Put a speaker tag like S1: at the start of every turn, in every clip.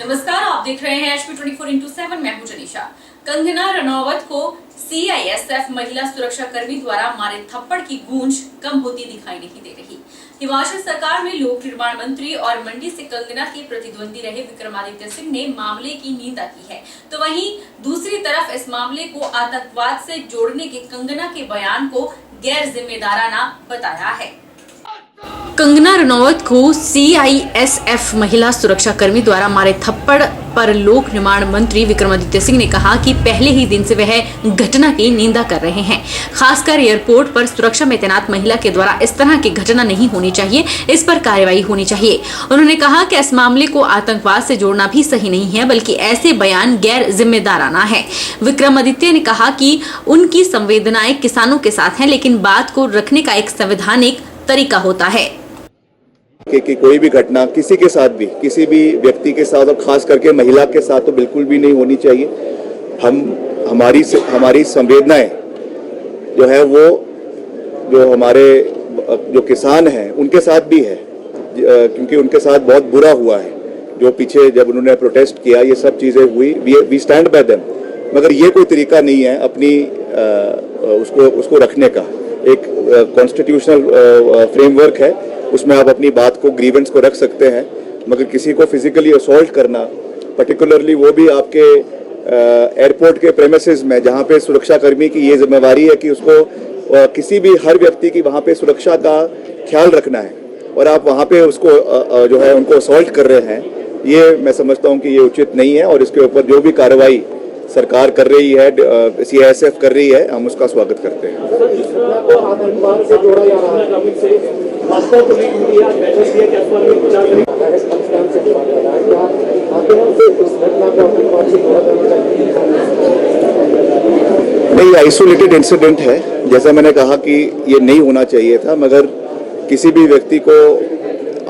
S1: नमस्कार, आप देख रहे हैं HP 24x7। मैं हूं जनीशा। कंगना रनौत को CISF महिला सुरक्षा कर्मी द्वारा मारे थप्पड़ की गूंज कम होती दिखाई नहीं दे रही। हिमाचल सरकार में लोक निर्माण मंत्री और मंडी से कंगना के प्रतिद्वंदी रहे विक्रमादित्य सिंह ने मामले की निंदा की है, तो वहीं दूसरी तरफ इस मामले को आतंकवाद से जोड़ने के कंगना के बयान को गैर जिम्मेदाराना बताया है। कंगना रनौत को CISF महिला सुरक्षा कर्मी द्वारा मारे थप्पड़ पर लोक निर्माण मंत्री विक्रमादित्य सिंह ने कहा कि पहले ही दिन से वह घटना की निंदा कर रहे हैं। खासकर एयरपोर्ट पर सुरक्षा में तैनात महिला के द्वारा इस तरह की घटना नहीं होनी चाहिए, इस पर कार्रवाई होनी चाहिए। उन्होंने कहा कि इस मामले को आतंकवाद से जोड़ना भी सही नहीं है, बल्कि ऐसे बयान गैर जिम्मेदाराना है। विक्रमादित्य ने कहा कि उनकी संवेदनाएं किसानों के साथ हैं, लेकिन बात को रखने का एक संवैधानिक तरीका होता है
S2: कि कोई भी घटना किसी के साथ भी, किसी भी व्यक्ति के साथ और खास करके महिला के साथ तो बिल्कुल भी नहीं होनी चाहिए। हमारी संवेदनाएं जो है वो जो हमारे जो किसान हैं उनके साथ भी है, क्योंकि उनके साथ बहुत बुरा हुआ है। जो पीछे जब उन्होंने प्रोटेस्ट किया, ये सब चीज़ें हुई, वी स्टैंड बाय देम। मगर ये कोई तरीका नहीं है अपनी उसको रखने का। एक कॉन्स्टिट्यूशनल फ्रेमवर्क है, उसमें आप अपनी बात को, ग्रीवेंस को रख सकते हैं, मगर किसी को फिजिकली असॉल्ट करना, पर्टिकुलरली वो भी आपके एयरपोर्ट के प्रेमिसेस में, जहाँ पे सुरक्षा कर्मी की ये जिम्मेवारी है कि उसको किसी भी हर व्यक्ति की वहाँ पे सुरक्षा का ख्याल रखना है, और आप वहाँ पे उसको जो है उनको असॉल्ट कर रहे हैं, ये मैं समझता हूँ कि ये उचित नहीं है। और इसके ऊपर जो भी कार्रवाई सरकार कर रही है, CISF कर रही है, हम उसका स्वागत करते हैं। नहीं, आइसोलेटेड इंसिडेंट है, जैसा मैंने कहा कि ये नहीं होना चाहिए था, मगर किसी भी व्यक्ति को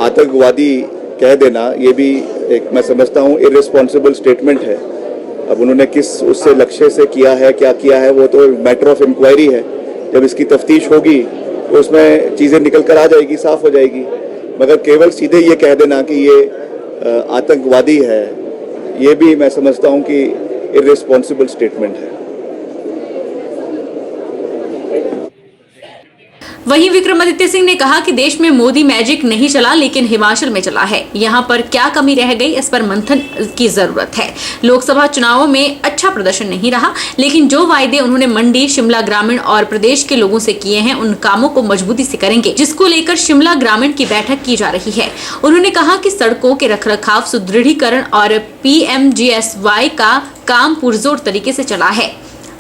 S2: आतंकवादी कह देना, ये भी एक मैं समझता हूँ इररिस्पॉन्सिबल स्टेटमेंट है। अब उन्होंने किस उससे लक्ष्य से किया है, क्या किया है, वो तो मैटर ऑफ इंक्वायरी है। जब इसकी तफ्तीश होगी तो उसमें चीज़ें निकल कर आ जाएगी, साफ हो जाएगी। मगर केवल सीधे ये कह देना कि ये आतंकवादी है, ये भी मैं समझता हूँ कि इररिस्पॉन्सिबल स्टेटमेंट है।
S1: वहीं विक्रमादित्य सिंह ने कहा कि देश में मोदी मैजिक नहीं चला, लेकिन हिमाचल में चला है। यहाँ पर क्या कमी रह गई, इस पर मंथन की जरूरत है। लोकसभा चुनावों में अच्छा प्रदर्शन नहीं रहा, लेकिन जो वायदे उन्होंने मंडी, शिमला ग्रामीण और प्रदेश के लोगों से किए हैं, उन कामों को मजबूती से करेंगे, जिसको लेकर शिमला ग्रामीण की बैठक की जा रही है। उन्होंने कहा कि सड़कों के रखरखाव, सुदृढ़ीकरण और PMGSY का काम पुरजोर तरीके से चला है।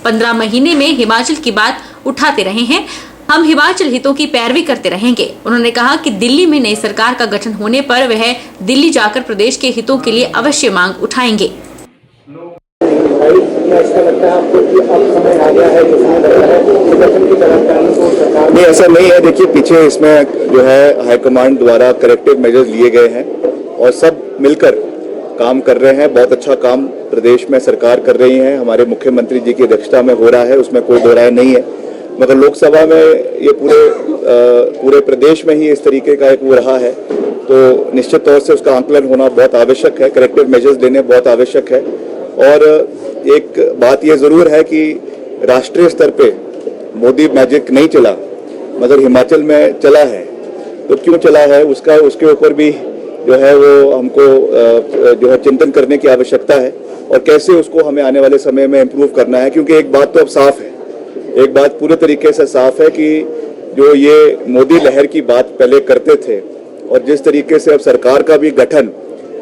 S1: 15 महीने में हिमाचल की बात उठाते रहे हैं, हम हिमाचल हितों की पैरवी करते रहेंगे। उन्होंने कहा कि दिल्ली में नई सरकार का गठन होने पर वह दिल्ली जाकर प्रदेश के हितों के लिए अवश्य मांग उठाएंगे।
S2: नहीं, ऐसा नहीं है। देखिए, पीछे इसमें जो है हाईकमांड द्वारा करेक्टिव मेजर्स लिए गए हैं और सब मिलकर काम कर रहे हैं। बहुत अच्छा काम प्रदेश में सरकार कर रही है, हमारे मुख्यमंत्री जी की अध्यक्षता में हो रहा है, उसमें कोई दो राय नहीं है। मगर लोकसभा में ये पूरे प्रदेश में ही इस तरीके का एक वो रहा है, तो निश्चित तौर से उसका आंकलन होना बहुत आवश्यक है, करेक्टिव मेजर्स लेने बहुत आवश्यक है। और एक बात ये ज़रूर है कि राष्ट्रीय स्तर पे मोदी मैजिक नहीं चला, मगर हिमाचल में चला है। तो क्यों चला है, उसके ऊपर भी जो है वो हमको जो है चिंतन करने की आवश्यकता है, और कैसे उसको हमें आने वाले समय में इम्प्रूव करना है। क्योंकि एक बात तो अब साफ है, एक बात पूरे तरीके से साफ है कि जो ये मोदी लहर की बात पहले करते थे, और जिस तरीके से अब सरकार का भी गठन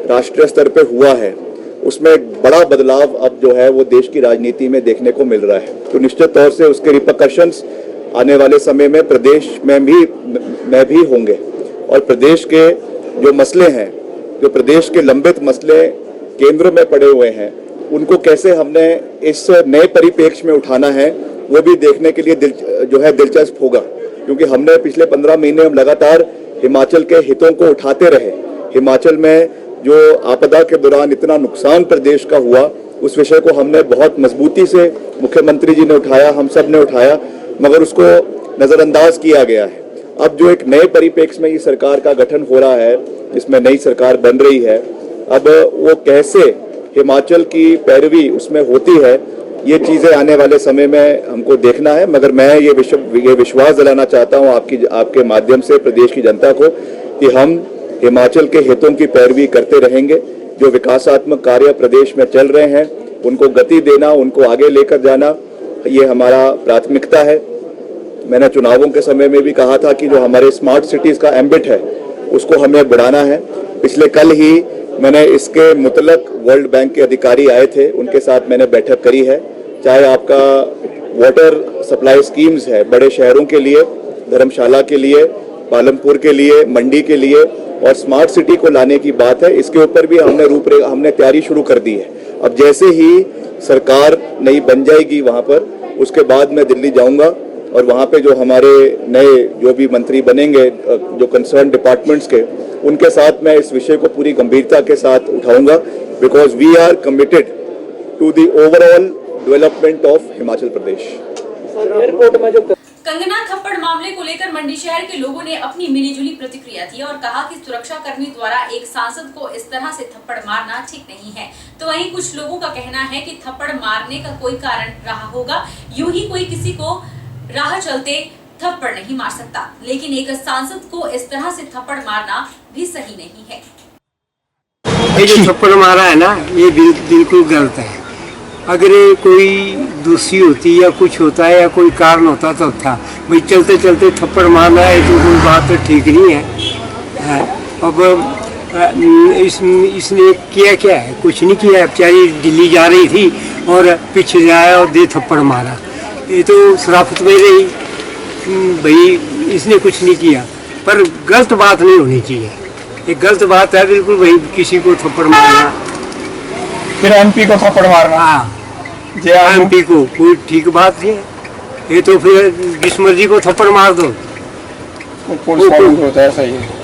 S2: राष्ट्रीय स्तर पे हुआ है, उसमें एक बड़ा बदलाव अब जो है वो देश की राजनीति में देखने को मिल रहा है। तो निश्चित तौर से उसके रिपरकशंस आने वाले समय में प्रदेश में भी होंगे, और प्रदेश के जो मसले हैं, जो प्रदेश के लंबित मसले केंद्र में पड़े हुए हैं, उनको कैसे हमने इस नए परिप्रेक्ष्य में उठाना है, वो भी देखने के लिए जो है दिलचस्प होगा। क्योंकि हमने पिछले 15 महीने हम लगातार हिमाचल के हितों को उठाते रहे। हिमाचल में जो आपदा के दौरान इतना नुकसान प्रदेश का हुआ, उस विषय को हमने बहुत मजबूती से मुख्यमंत्री जी ने उठाया, हम सब ने उठाया, मगर उसको नज़रअंदाज किया गया है। अब जो एक नए परिप्रेक्ष्य में ये सरकार का गठन हो रहा है, जिसमें नई सरकार बन रही है, अब वो कैसे हिमाचल की पैरवी उसमें होती है, ये चीज़ें आने वाले समय में हमको देखना है। मगर मैं ये विश्वास दिलाना चाहता हूँ आपके माध्यम से प्रदेश की जनता को कि हम हिमाचल के हितों की पैरवी करते रहेंगे। जो विकासात्मक कार्य प्रदेश में चल रहे हैं उनको गति देना, उनको आगे लेकर जाना, ये हमारा प्राथमिकता है। मैंने चुनावों के समय में भी कहा था कि जो हमारे स्मार्ट सिटीज का एम्बिट है उसको हमें बढ़ाना है। पिछले कल ही मैंने इसके मुतलक वर्ल्ड बैंक के अधिकारी आए थे, उनके साथ मैंने बैठक करी है। चाहे आपका वाटर सप्लाई स्कीम्स है बड़े शहरों के लिए, धर्मशाला के लिए, पालमपुर के लिए, मंडी के लिए, और स्मार्ट सिटी को लाने की बात है, इसके ऊपर भी हमने तैयारी शुरू कर दी है। अब जैसे ही सरकार नई बन जाएगी वहाँ पर, उसके बाद मैं दिल्ली जाऊँगा और वहाँ पे जो हमारे नए जो भी मंत्री बनेंगे जो कंसर्न डिपार्टमेंट्स के, उनके साथ मैं इस विषय को पूरी गंभीरता के साथ उठाऊंगा, because we are committed to the overall development of Himachal Pradesh.
S1: Kangana थप्पड़ मामले को लेकर मंडी शहर के लोगों ने अपनी मिलीजुली प्रतिक्रिया दी और कहा कि सुरक्षा कर्मी द्वारा एक सांसद को इस तरह से थप्पड़ मारना ठीक नहीं है। तो वहीं कुछ लोगों का कहना है कि थप्पड़ मारने का कोई कारण रहा होगा, यूं ही कोई किसी को राह चलते थप्पड़ नहीं मार सकता, लेकिन एक सांसद को इस तरह से थप्पड़ मारना भी सही नहीं है।
S3: ये जो थप्पड़ मारा है ना, ये बिल्कुल गलत है। अगर कोई दोषी होती या कुछ होता है या कोई कारण होता तो था, भाई चलते चलते थप्पड़ मारना है तो कोई बात तो ठीक नहीं है। अब इसने किया क्या है? कुछ नहीं किया। बेचारी दिल्ली जा रही थी और पीछे से आया और दे थप्पड़ मारा, ये तो शराफत में रही। भाई इसने कुछ नहीं किया, पर गलत बात नहीं होनी चाहिए, ये गलत बात है बिल्कुल। भाई किसी को थप्पड़ मारना,
S4: फिर एमपी को थप्पड़ मारना,
S3: हाँ एमपी को कोई ठीक बात नहीं है। ये तो फिर जिस मर्जी को थप्पड़ मार दो,
S4: पुलिस होता है सही है।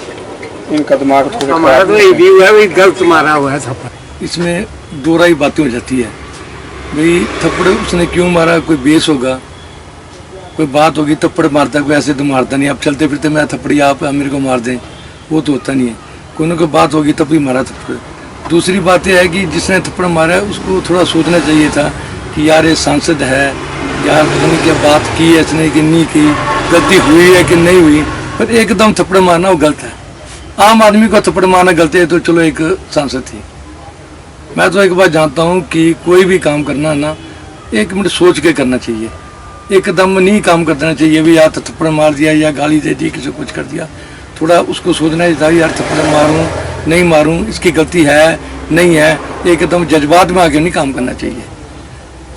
S4: इनका दिमाग
S3: हमारा तो ये भी हुआ है, गलत मारा हुआ है थप्पड़।
S5: इसमें दो राय बातें हो जाती है। भाई थप्पड़ उसने क्यों मारा, कोई बेस होगा, कोई बात होगी, थप्पड़ मारता है, कोई ऐसे तो मारता नहीं। आप चलते फिरते मैं थप्पड़ी आप मेरे को मार दें, वो तो होता नहीं है। कोई ना कोई बात होगी तब भी मारा थप्पड़। दूसरी बात यह है कि जिसने थप्पड़ मारा है उसको थोड़ा सोचना चाहिए था कि यार ये सांसद है, यार पता नहीं क्या बात की है इसने कि नहीं की, गलती हुई है कि नहीं हुई, पर एकदम थप्पड़ मारना वो गलत है। आम आदमी को थप्पड़ मारना गलत है तो चलो एक सांसद थी। मैं तो एक बात जानता हूँ कि कोई भी काम करना है ना, एक मिनट सोच के करना चाहिए, एकदम नहीं काम कर देना चाहिए। भी यार थप्पड़ मार दिया या गाली दे दी, किसी कुछ कर दिया, थोड़ा उसको सोचना चाहिए यार थप्पड़ मारूं नहीं मारूं, इसकी गलती है नहीं है। एकदम जज्बात में आके नहीं काम करना चाहिए,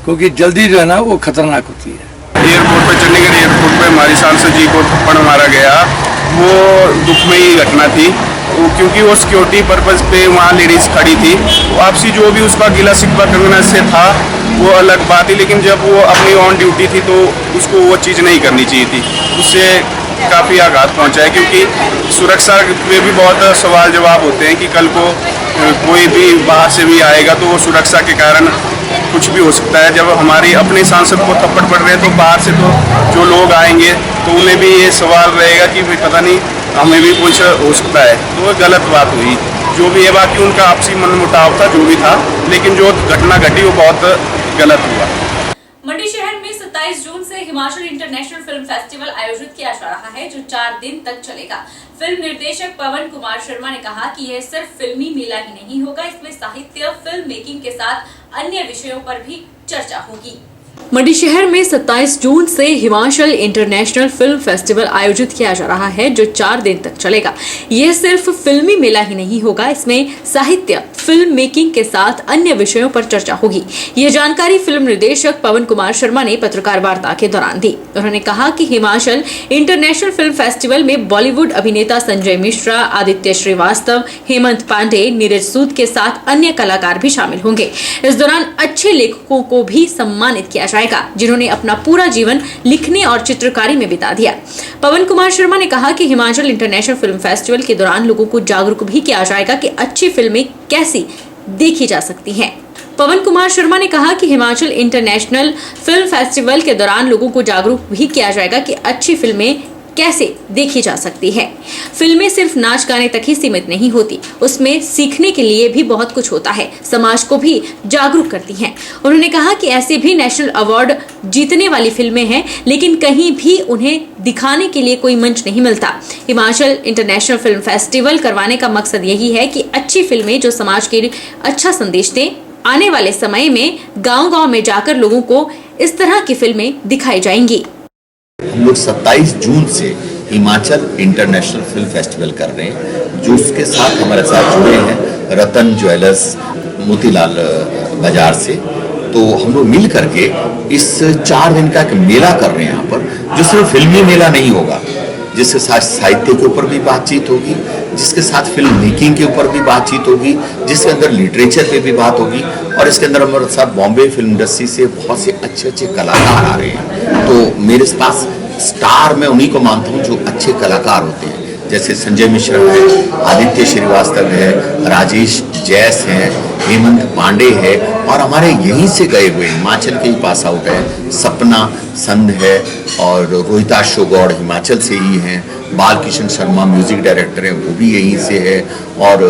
S5: क्योंकि जल्दी जो है ना वो खतरनाक होती है।
S6: एयरपोर्ट पर, चंडीगढ़ एयरपोर्ट पर हमारी सांसद जी को थप्पड़ मारा गया, वो दुखमयी घटना थी। क्योंकि वो सिक्योरिटी पर्पज़ पे वहाँ लेडीज़ खड़ी थी, आपसी जो भी उसका गिला शिकवा कंगना से था वो अलग बात है, लेकिन जब वो अपनी ऑन ड्यूटी थी तो उसको वो चीज़ नहीं करनी चाहिए थी। उससे काफ़ी आघात पहुँचा है, क्योंकि सुरक्षा में भी बहुत सवाल जवाब होते हैं कि कल को कोई भी बाहर से भी आएगा तो वो सुरक्षा के कारण कुछ भी हो सकता है। जब हमारी अपने सांसद को थप्पड़ पड़ रहे हैं तो बाहर से तो जो लोग आएंगे तो उन्हें भी ये सवाल रहेगा कि भाई पता नहीं हमें भी कुछ हो सकता है, तो वो गलत बात हुई। जो भी है, बाकी उनका आपसी मनमुटाव था जो भी था, लेकिन जो घटना घटी वो बहुत गलत हुआ।
S1: मंडी शहर में 27 जून से हिमाचल इंटरनेशनल फिल्म फेस्टिवल आयोजित किया जा रहा है, जो 4 दिन तक चलेगा। फिल्म निर्देशक पवन कुमार शर्मा ने कहा कि यह सिर्फ फिल्मी मेला ही नहीं होगा, इसमें साहित्य, फिल्म मेकिंग के साथ अन्य विषयों पर भी चर्चा होगी। मंडी शहर में 27 जून से हिमाचल इंटरनेशनल फिल्म फेस्टिवल आयोजित किया जा रहा है, जो 4 दिन तक चलेगा। यह सिर्फ फिल्मी मेला ही नहीं होगा, इसमें साहित्य, फिल्म मेकिंग के साथ अन्य विषयों पर चर्चा होगी। यह जानकारी फिल्म निर्देशक पवन कुमार शर्मा ने पत्रकार वार्ता के दौरान दी। उन्होंने कहा कि हिमाचल इंटरनेशनल फिल्म फेस्टिवल में बॉलीवुड अभिनेता संजय मिश्रा, आदित्य श्रीवास्तव, हेमंत पांडे, नीरज सूद के साथ अन्य कलाकार भी शामिल होंगे। इस दौरान अच्छे लेखकों को भी सम्मानित किया जाएगा, जिन्होंने अपना पूरा जीवन लिखने और चित्रकारी में बिता दिया। पवन कुमार शर्मा ने कहा कि हिमाचल इंटरनेशनल फिल्म फेस्टिवल के दौरान लोगों को जागरूक भी किया जाएगा कि अच्छी फिल्में कैसी देखी जा सकती हैं। पवन कुमार शर्मा ने कहा कि हिमाचल इंटरनेशनल फिल्म फेस्टिवल के दौरान लोगों को जागरूक भी किया जाएगा कि अच्छी फिल्में कैसे देखी जा सकती है। फिल्में सिर्फ नाच गाने तक ही सीमित नहीं होती, उसमें सीखने के लिए भी बहुत कुछ होता है, समाज को भी जागरूक करती हैं। उन्होंने कहा कि ऐसे भी नेशनल अवार्ड जीतने वाली फिल्में हैं, लेकिन कहीं भी उन्हें दिखाने के लिए कोई मंच नहीं मिलता। हिमाचल इंटरनेशनल फिल्म फेस्टिवल करवाने का मकसद यही है कि अच्छी फिल्में जो समाज के लिए अच्छा संदेश दें, आने वाले समय में गांव-गांव में जाकर लोगों को इस तरह की फिल्में दिखाई जाएंगी।
S7: हम लोग 27 जून से हिमाचल इंटरनेशनल फिल्म फेस्टिवल कर रहे हैं, जो उसके साथ हमारे साथ जुड़े हैं रतन ज्वेलर्स मोतीलाल बाजार से। तो हम लोग मिल करके इस 4 दिन का एक मेला कर रहे हैं यहाँ पर, जो सिर्फ फिल्मी मेला नहीं होगा, जिसके साथ साहित्य के ऊपर भी बातचीत होगी, जिसके साथ फिल्म मेकिंग के ऊपर भी बातचीत होगी, जिसके अंदर लिटरेचर पे भी बात होगी, और इसके अंदर हमारे साथ बॉम्बे फिल्म इंडस्ट्री से बहुत से अच्छे अच्छे कलाकार आ रहे हैं। तो मेरे पास स्टार मैं उन्हीं को मानता हूँ जो अच्छे कलाकार होते हैं, जैसे संजय मिश्रा है, आदित्य श्रीवास्तव है, राजेश जैस हैं, हेमंत पांडे है, और हमारे यहीं से गए हुए हिमाचल के ही पास आउट है सपना संध है, और रोहिता शोगौड़ हिमाचल से ही हैं, बालकिशन शर्मा म्यूजिक डायरेक्टर हैं, वो भी यहीं से है, और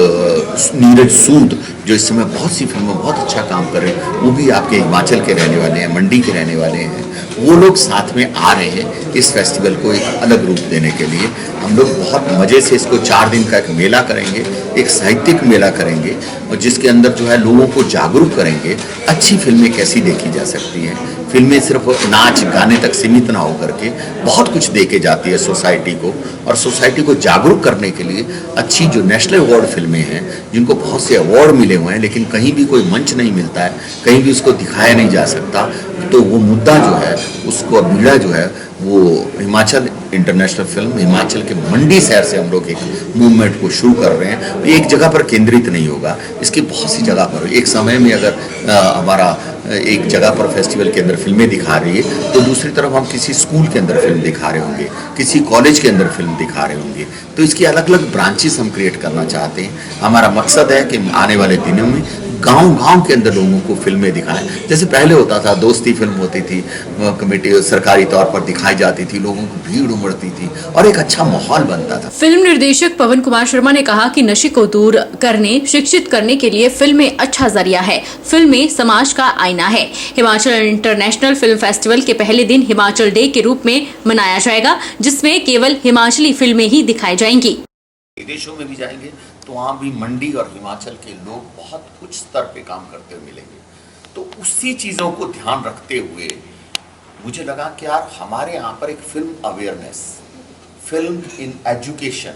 S7: नीरज सूद जो इस समय बहुत सी फिल्मों में बहुत अच्छा काम कर रहे हैं, वो भी आपके हिमाचल के रहने वाले हैं, मंडी के रहने वाले हैं। वो लोग साथ में आ रहे हैं इस फेस्टिवल को एक अलग रूप देने के लिए। हम लोग बहुत मज़े से इसको 4 दिन का एक मेला करेंगे, एक साहित्यिक मेला करेंगे, और जिसके अंदर जो है लोगों को जागरूक करेंगे अच्छी फिल्में कैसी देखी जा सकती हैं। फिल्में सिर्फ नाच गाने तक सीमित ना होकर के बहुत कुछ दे के जाती है सोसाइटी को, और सोसाइटी को जागरूक करने के लिए अच्छी जो नेशनल अवार्ड फिल्में हैं, जिनको बहुत से अवार्ड मिले हुए हैं, लेकिन कहीं भी कोई मंच नहीं मिलता है, कहीं भी उसको दिखाया नहीं जा सकता, तो वो मुद्दा जो है उसको बीड़ा जो है वो हिमाचल इंटरनेशनल फिल्म हिमाचल के मंडी शहर से हम लोग एक मूवमेंट को शुरू कर रहे हैं। एक जगह पर केंद्रित नहीं होगा, इसकी बहुत सी जगह पर एक समय में अगर हमारा एक जगह पर फेस्टिवल के अंदर फिल्में दिखा रही है, तो दूसरी तरफ हम किसी स्कूल के अंदर फिल्म दिखा रहे होंगे, किसी कॉलेज के अंदर फिल्म दिखा रहे होंगे। तो इसकी अलग अलग ब्रांचेस हम क्रिएट करना चाहते हैं। हमारा मकसद है कि आने वाले दिनों में गांव-गांव के अंदर लोगों को फिल्में दिखाएं। जैसे पहले होता था, दोस्ती फिल्म होती थी, कमेटी सरकारी तौर पर दिखाई जाती थी, लोगों को भीड़ उमड़ती थी और एक अच्छा माहौल बनता था।
S1: फिल्म निर्देशक पवन कुमार शर्मा ने कहा कि नशे को दूर करने, शिक्षित करने के लिए फिल्में अच्छा जरिया है। फिल्में समाज का आईना है। हिमाचल इंटरनेशनल फिल्म फेस्टिवल के पहले दिन हिमाचल डे के रूप में मनाया जाएगा, जिसमें केवल हिमाचली फिल्में ही दिखाई जाएंगी।
S7: विदेशों में भी जाएंगे तो वहाँ भी मंडी और हिमाचल के लोग बहुत उच्च स्तर पे काम करते हुए मिलेंगे। तो उसी चीज़ों को ध्यान रखते हुए मुझे लगा कि यार हमारे यहाँ पर एक film awareness, film in education,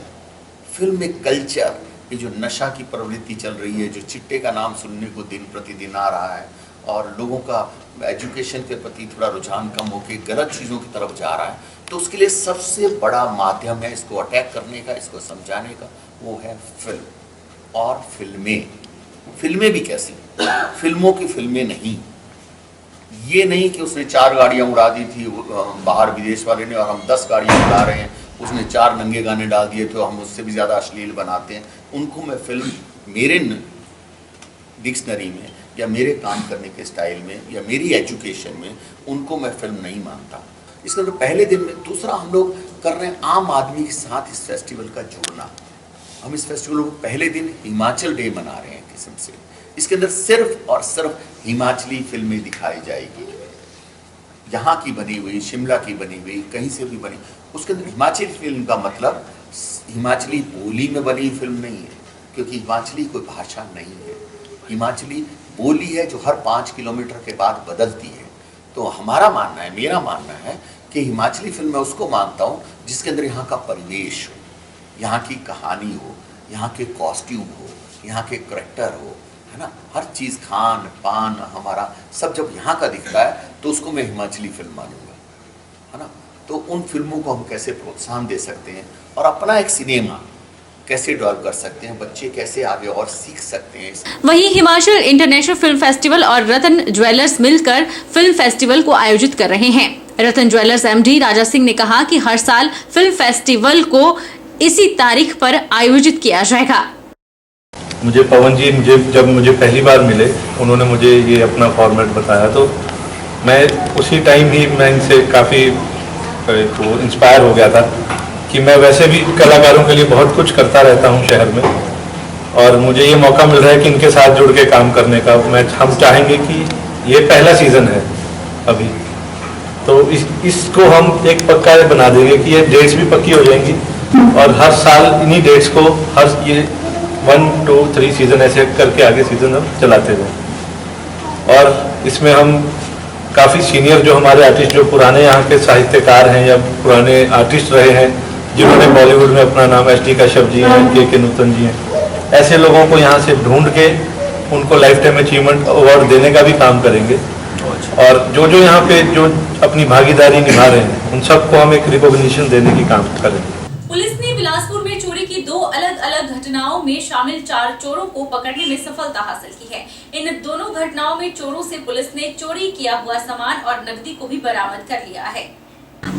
S7: film एक कल्चर, ये जो नशा की प्रवृत्ति चल रही है, जो चिट्टे का नाम सुनने को दिन प्रतिदिन आ रहा है, और लोगों का एजुकेशन के प्रति थोड़ा रुझान कम होकर गलत चीज़ों की तरफ जा रहा है, तो उसके लिए सबसे बड़ा माध्यम है इसको अटैक करने का, इसको समझाने का, वो है फिल्म और फिल्में। फिल्में भी कैसी, फिल्मों की फिल्में नहीं, ये नहीं कि उसने 4 गाड़ियाँ उड़ा दी थी बाहर विदेश वाले ने और हम 10 गाड़ियाँ उड़ा रहे हैं, उसने 4 नंगे गाने डाल दिए थे, हम उससे भी ज़्यादा अश्लील बनाते हैं। उनको मैं फिल्म मेरे डिक्शनरी में या मेरे काम करने के स्टाइल में या मेरी एजुकेशन में उनको मैं फिल्म नहीं मानता। इसके तो पहले दिन में दूसरा हम लोग कर रहे हैं आम आदमी के साथ इस फेस्टिवल का जुड़ना। हम इस फेस्टिवल को पहले दिन हिमाचल डे मना रहे हैं किस्म से। इसके अंदर सिर्फ और सिर्फ हिमाचली फिल्में दिखाई जाएगी, यहाँ की बनी हुई, शिमला की बनी हुई, कहीं से भी बनी। उसके अंदर हिमाचली फिल्म का मतलब हिमाचली बोली में बनी फिल्म नहीं है, क्योंकि हिमाचली कोई भाषा नहीं है। हिमाचली बोली है जो हर 5 किलोमीटर के बाद बदलती है। तो हमारा मानना है, मेरा मानना है कि हिमाचली फिल्म मैं उसको मानता हूँ जिसके अंदर यहाँ का परिवेश हो, यहाँ की कहानी हो, यहाँ के कॉस्ट्यूम हो, यहाँ के करैक्टर हो, है ना, हर चीज़ खान पान हमारा सब जब यहाँ का दिखता है तो उसको मैं हिमाचली फिल्म मानूंगा, है ना। तो उन फिल्मों को हम कैसे प्रोत्साहन दे सकते हैं और अपना एक सिनेमा कैसे डेवलप कर सकते हैं, बच्चे कैसे आगे और सीख सकते हैं।
S1: वहीं हिमाचल इंटरनेशनल फिल्म फेस्टिवल और रतन ज्वेलर्स मिलकर फिल्म फेस्टिवल को आयोजित कर रहे हैं। रतन ज्वेलर्स एमडी राजा सिंह ने कहा कि हर साल फिल्म फेस्टिवल को इसी तारीख पर आयोजित किया जाएगा।
S8: मुझे पवन जी जब मुझे पहली बार मिले, उन्होंने मुझे ये अपना फॉर्मेट बताया, तो मैं उसी टाइम ही मैं इनसे काफ़ी वो इंस्पायर हो गया था कि मैं वैसे भी कलाकारों के लिए बहुत कुछ करता रहता हूँ शहर में, और मुझे ये मौका मिल रहा है कि इनके साथ जुड़ के काम करने का। हम चाहेंगे कि ये पहला सीज़न है अभी, तो इसको हम एक पक्का बना देंगे कि ये डेट्स भी पक्की हो जाएंगी, और हर साल इन्हीं डेट्स को हर ये 1, 2, 3 सीज़न ऐसे करके आगे सीज़न हम चलाते जाएं। और इसमें हम काफ़ी सीनियर जो हमारे आर्टिस्ट, जो पुराने यहाँ के साहित्यकार हैं या पुराने आर्टिस्ट रहे हैं, जिन्होंने बॉलीवुड में अपना नाम, एस.डी. कश्यप जी हैं, के नूतन जी हैं, ऐसे लोगों को यहाँ से ढूंढ के उनको लाइफ टाइम अचीवमेंट अवार्ड देने का भी काम करेंगे। और जो यहाँ पे जो अपनी भागीदारी निभा रहे हैं, उन सबको हम एक रिकॉग्निशन देने की काम करेंगे।
S1: पुलिस ने बिलासपुर में चोरी की 2 अलग-अलग घटनाओं में शामिल 4 चोरों को पकड़ने में सफलता हासिल की है। इन दोनों घटनाओं में चोरों से पुलिस ने चोरी किया हुआ सामान और नकदी को भी बरामद कर लिया है।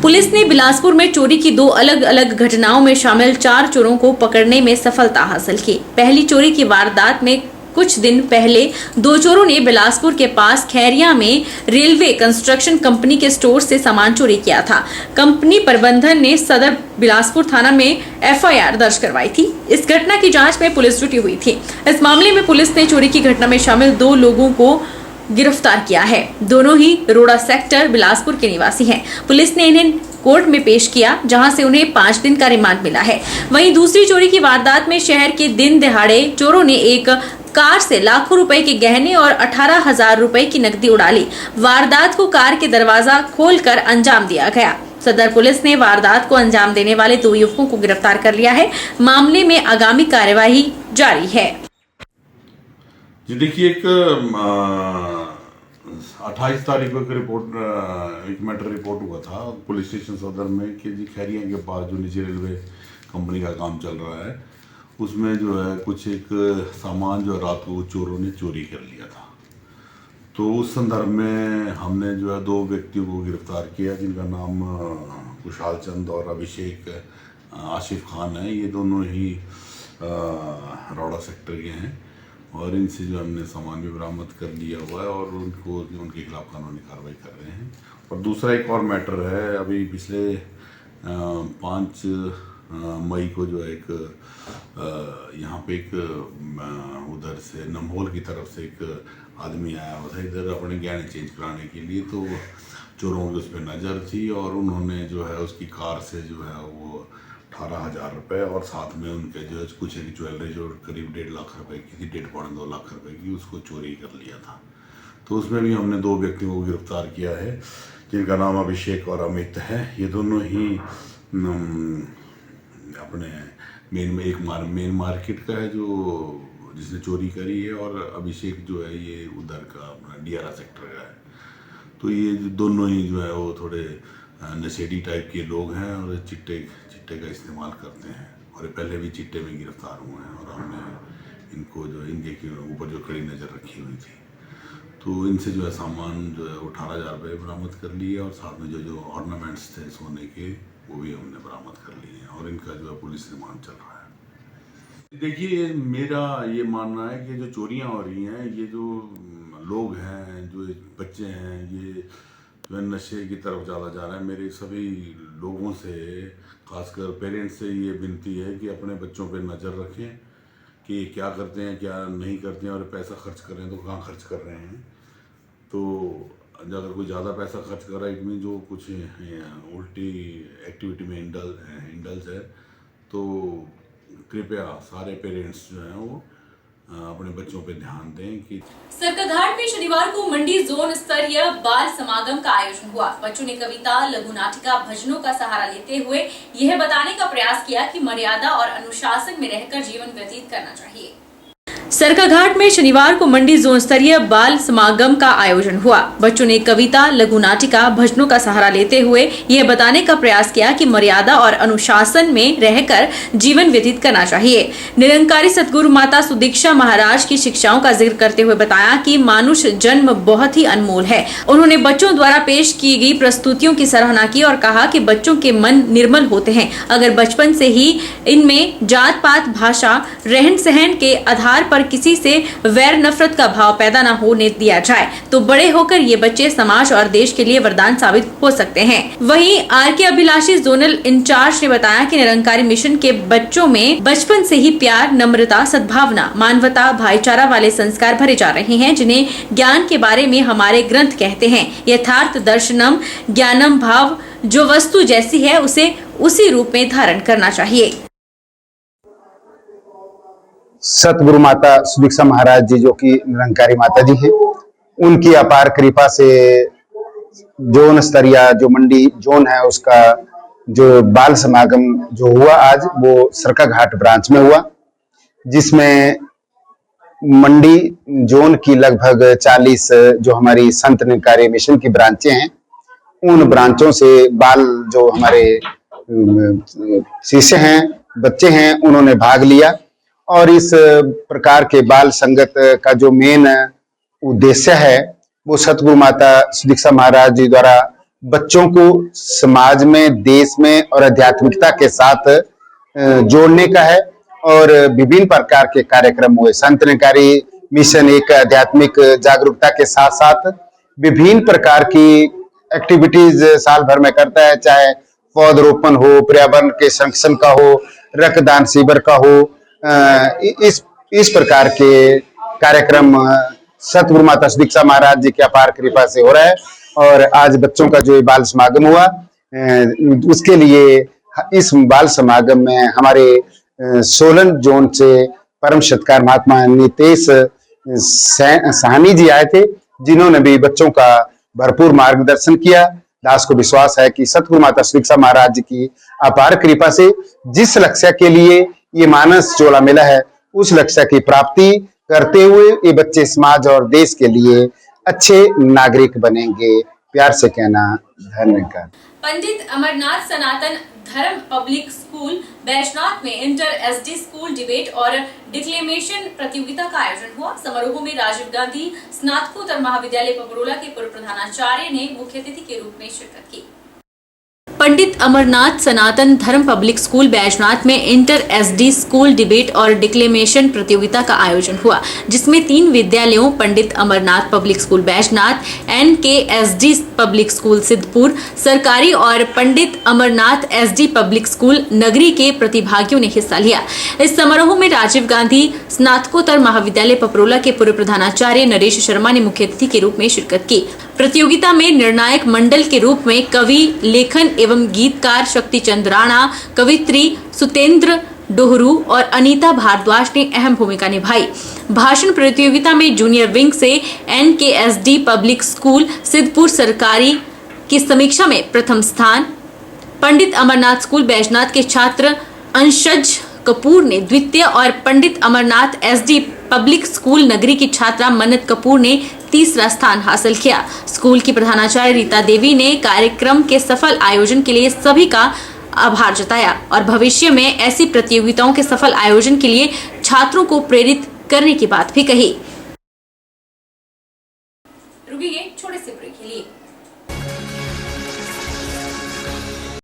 S1: पुलिस ने बिलासपुर में चोरी की 2 अलग-अलग घटनाओं में शामिल 4 चोरों को पकड़ने में सफलता हासिल की। पहली चोरी की वारदात में कुछ दिन पहले 2 चोरों ने बिलासपुर के पास खैरिया में रेलवे कंस्ट्रक्शन कंपनी के स्टोर से सामान चोरी किया था। कंपनी प्रबंधन ने सदर बिलासपुर थाना में FIR दर्ज करवाई थी। इस घटना की जांच में पुलिस जुटी हुई थी। इस मामले में पुलिस ने चोरी की घटना में शामिल 2 लोगों को गिरफ्तार किया है। दोनों ही रोड़ा सेक्टर बिलासपुर के निवासी हैं। पुलिस ने इन्हें कोर्ट में पेश किया, जहां से उन्हें 5 दिन का रिमांड मिला है। वहीं दूसरी चोरी की वारदात में शहर के दिन दहाड़े चोरों ने एक कार से लाखों रुपए के गहने और 18,000 रुपए की नकदी उड़ा ली। वारदात को कार के दरवाजा खोलकर अंजाम दिया गया। सदर पुलिस ने वारदात को अंजाम देने वाले 2 युवकों को गिरफ्तार कर लिया है। मामले में आगामी कार्यवाही जारी है।
S9: जी देखिए, एक 28 तारीख को एक मैटर रिपोर्ट हुआ था पुलिस स्टेशन सदर में कि जी खैरिया के पास जो निजी रेलवे कंपनी का काम चल रहा है, उसमें जो है कुछ एक सामान जो रात को चोरों ने चोरी कर लिया था। तो उस संदर्भ में हमने जो है 2 व्यक्तियों को गिरफ्तार किया, जिनका नाम कुशाल चंद और अभिषेक आशिफ खान है। ये दोनों ही रोड़ा सेक्टर के हैं, और इनसे जो हमने सामान भी बरामद कर लिया हुआ है और उनके खिलाफ कानूनी कार्रवाई कर रहे हैं। और दूसरा एक और मैटर है, अभी पिछले 5 मई को जो एक यहाँ पे एक उधर से नमहोल की तरफ से एक आदमी आया हुआ था इधर अपने गहने चेंज कराने के लिए। तो चोरों की उस पर नज़र थी और उन्होंने जो है उसकी कार से जो है वो 18,000 रुपये और साथ में उनके जो है कुछ एक ज्वेलरी जो करीब 1.5 लाख रुपए की थी, 1.5-2 लाख रुपए की, उसको चोरी कर लिया था। तो उसमें भी हमने 2 व्यक्तियों को गिरफ्तार किया है, जिनका नाम अभिषेक और अमित है। ये दोनों ही अपने मेन मार्केट का है जो जिसने चोरी करी है, और अभिषेक जो है ये उधर का अपना DRA सेक्टर का है। तो ये दोनों ही जो है वो थोड़े नशेड़ी टाइप के लोग हैं और चिट्टे का इस्तेमाल करते हैं, और पहले भी चिट्टे में गिरफ्तार हुए हैं। और हमने इनको जो इनके ऊपर जो कड़ी नज़र रखी हुई थी, तो इनसे जो है सामान जो है 18,000 रुपये बरामद कर लिए, और साथ में जो ऑर्नामेंट्स थे सोने के वो भी हमने बरामद कर लिए हैं, और इनका जो है पुलिस रिमांड चल रहा है। देखिए, मेरा ये मानना है कि जो चोरियाँ हो रही हैं, ये जो लोग हैं, जो बच्चे हैं, ये जो है नशे की तरफ ज़्यादा जा रहा है। मेरे सभी लोगों से, खासकर पेरेंट्स से ये विनती है कि अपने बच्चों पे नज़र रखें कि क्या करते हैं, क्या नहीं करते हैं, और पैसा खर्च कर रहे हैं तो कहाँ खर्च कर रहे हैं। तो अगर कोई ज़्यादा पैसा खर्च कर रहा है, इनमें जो कुछ उल्टी एक्टिविटी में इंडल्ज है, तो कृपया सारे पेरेंट्स जो हैं वो अपने बच्चों पे ध्यान दें कि
S1: सरकाघाट में शनिवार को मंडी जोन स्तरीय बाल समागम का आयोजन हुआ। बच्चों ने कविता, लघु नाटिका, भजनों का सहारा लेते हुए यह बताने का प्रयास किया कि मर्यादा और अनुशासन में रहकर जीवन व्यतीत करना चाहिए। सरकाघाट में शनिवार को मंडी जोन स्तरीय बाल समागम का आयोजन हुआ। बच्चों ने कविता, लघु नाटिका, भजनों का सहारा लेते हुए यह बताने का प्रयास किया कि मर्यादा और अनुशासन में रहकर जीवन व्यतीत करना चाहिए। निरंकारी सतगुरु माता सुदीक्षा महाराज की शिक्षाओं का जिक्र करते हुए बताया कि मानुष जन्म बहुत ही अनमोल है। उन्होंने बच्चों द्वारा पेश की गई प्रस्तुतियों की सराहना की और कहा कि बच्चों के मन निर्मल होते हैं अगर बचपन से ही इनमें जात पात, भाषा, रहन सहन के आधार पर किसी से वैर नफरत का भाव पैदा न होने दिया जाए तो बड़े होकर ये बच्चे समाज और देश के लिए वरदान साबित हो सकते हैं। वहीं आर.के. अभिलाषी जोनल इंचार्ज ने बताया कि निरंकारी मिशन के बच्चों में बचपन से ही प्यार, नम्रता, सद्भावना, मानवता, भाईचारा वाले संस्कार भरे जा रहे हैं, जिन्हें ज्ञान के बारे में हमारे ग्रंथ कहते हैं। यथार्थ दर्शनम ज्ञानम भाव, जो वस्तु जैसी है उसे उसी रूप में धारण करना चाहिए।
S10: सतगुरु माता सुदीक्षा महाराज जी, जो कि निरंकारी माता जी हैं, उनकी अपार कृपा से जोन स्तरीय जो मंडी जोन है उसका जो बाल समागम जो हुआ आज, वो सरकाघाट ब्रांच में हुआ, जिसमें मंडी जोन की लगभग 40 जो हमारी संत निरंकारी मिशन की ब्रांचें हैं, उन ब्रांचों से बाल जो हमारे शिष्य हैं, बच्चे हैं, उन्होंने भाग लिया। और इस प्रकार के बाल संगत का जो मेन उद्देश्य है वो सतगुरु माता सुदीक्षा महाराज जी द्वारा बच्चों को समाज में, देश में और आध्यात्मिकता के साथ जोड़ने का है। और विभिन्न प्रकार के कार्यक्रम हुए। संत निरंकारी मिशन एक आध्यात्मिक जागरूकता के साथ साथ विभिन्न प्रकार की एक्टिविटीज साल भर में करता है, चाहे पौधरोपण हो, पर्यावरण के संरक्षण का हो, रक्तदान शिविर का हो। इस प्रकार के कार्यक्रम सतगुरु माता सुदीक्षा महाराज जी की अपार कृपा से हो रहा है। और आज बच्चों का जो बाल समागम हुआ, उसके लिए इस बाल समागम में हमारे सोलन जोन से परम सत्कार महात्मा नितेश साहनी जी आए थे, जिन्होंने भी बच्चों का भरपूर मार्गदर्शन किया। दास को विश्वास है कि सतगुरु माता सुदीक्षा महाराज जी की अपार कृपा से जिस लक्ष्य के लिए ये मानस चोला मिला है, उस लक्ष्य की प्राप्ति करते हुए ये बच्चे समाज और देश के लिए अच्छे नागरिक बनेंगे। प्यार से कहना, धन्यवाद।
S1: पंडित अमरनाथ सनातन धर्म पब्लिक स्कूल बैजनाथ में इंटर एसडी स्कूल डिबेट और डिक्लेमेशन प्रतियोगिता का आयोजन हुआ। समारोह में राजीव गांधी स्नातकोत्तर महाविद्यालय पपरोला के पूर्व प्रधानाचार्य ने मुख्य अतिथि के रूप में शिरकत की। पंडित अमरनाथ सनातन धर्म पब्लिक स्कूल बैजनाथ में इंटर एसडी स्कूल डिबेट और डिक्लेमेशन प्रतियोगिता का आयोजन हुआ, जिसमें 3 विद्यालयों Pandit Amarnath public school Baijnath, NKSD public school Siddhpur सरकारी और Pandit Amarnath SD public school Nagri के प्रतिभागियों ने हिस्सा लिया। इस समारोह में राजीव गांधी स्नातकोत्तर महाविद्यालय पपरोला के पूर्व प्रधानाचार्य नरेश शर्मा ने मुख्य अतिथि के रूप में शिरकत की। प्रतियोगिता में निर्णायक मंडल के रूप में कवि, लेखन एवं गीतकार शक्तिचंद राणा, कवित्री सुतेंद्र डोहरू और अनीता भारद्वाज ने अहम भूमिका निभाई। भाषण प्रतियोगिता में जूनियर विंग से NKSD पब्लिक स्कूल सिद्धपुर सरकारी की समीक्षा में प्रथम स्थान, पंडित अमरनाथ स्कूल बैजनाथ के छात्र अंशज कपूर ने द्वितीय और Pandit Amarnath SD public school नगरी की छात्रा मन्नत कपूर ने तीसरा स्थान हासिल किया। स्कूल की प्रधानाचार्य रीता देवी ने कार्यक्रम के सफल आयोजन के लिए सभी का आभार जताया और भविष्य में ऐसी प्रतियोगिताओं के सफल आयोजन के लिए छात्रों को प्रेरित करने की बात भी कही। रुकिए।